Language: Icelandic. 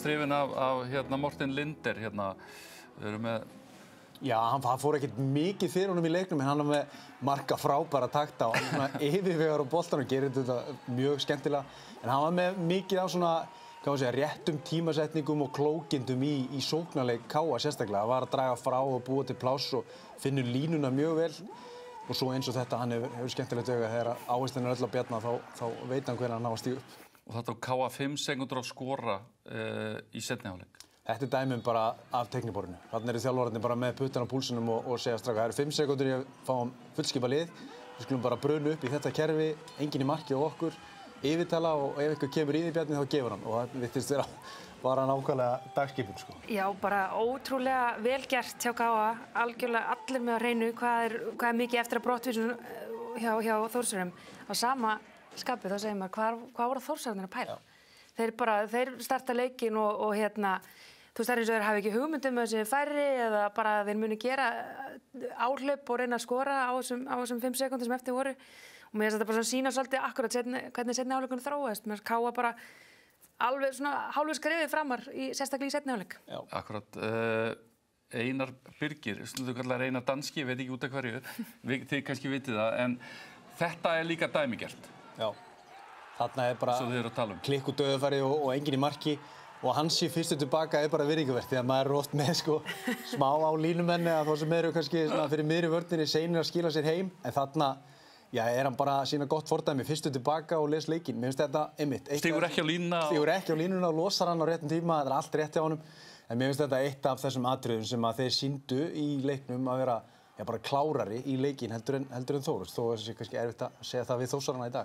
varst hrifinn af Morten Linder hérna. Við erum með... Já, hann fór ekkert mikið fyrir honum í leiknum, en hann var með marga frábæra takta og svona yfirvegar á boltanum, gerir þetta mjög skemmtilega. En hann var með mikið af svona, réttum tímasetningum og klókindum í sóknarleik KA sérstaklega. Hann var að draga frá og búa til pláss og finnur línuna mjög vel. Og svo eins og þetta, hann hefur skemmtilegt auga þegar áherslan öll á Bjarna, þá veit hann hvernig hann á að stíga upp. Og þetta á KA 5 sekúndur að skora í seinni hálfleik. Þetta dæmum bara af teikniborðinu. Þarna eru þjálfararnir bara með puttan á púlsinum og segja strákar, það eru 5 sekúndur í að fá fullskipa lið. Við skulum bara bruna upp í þetta kerfi, enginn í marki á okkur, yfirtala og ef eitthvað kemur í því Bjarni þá gefur hann. Og það virtist vera bara nákvæmlega dagskipun, sko. Já, bara ótrúlega vel gert hjá KA. Algjörlega allir með að reynu hvað er mikið eftir að brottvísun hjá Þórsurum. Á sama skapi þá segir maður, hvað voru Þórsararnir að pæla? Þeir starta leikinn og hérna, þú veist, það er eins og þeir hafi ekki hugmyndum með þessi færri eða bara þeir muni gera áhlaup og reyna að skora á þessum 5 sekúndur sem eftir voru. Og mér finnst þetta bara svona sýna svolítið akkurat hvernig seinni hálfleikurinn þróaðist. Mér finnst KA bara alveg svona hálfur skrefið framar, sérstaklega í seinni hálfleik. Já, akkurat. Einar Birgir, stundum kallar Einar Danski, ég veit ekki út af hverju, þið kannski vitið það, en þetta er líka dæmigert. Já, þarna er bara klikk og döðafæri og enginn í marki. Og hans í fyrstu tilbaka er bara virðingavert því að maður er oft með smá á línumenni að þá sem eru kannski fyrir miðri vörninni seinir að skila sér heim. En þarna er hann bara að sýna gott fordæmi fyrstu tilbaka og les leikinn. Mér finnst þetta einmitt. Stígur ekki á línuna. Stígur ekki á línuna og losar hann á réttum tíma. Það er allt rétt hjá honum. En mér finnst þetta eitt af þessum atriðum sem að þeir sýndu í leiknum að vera bara klárari í leikinn heldur en Þór. Þó er þessi kannski erfitt að segja það við Þórsarana í dag.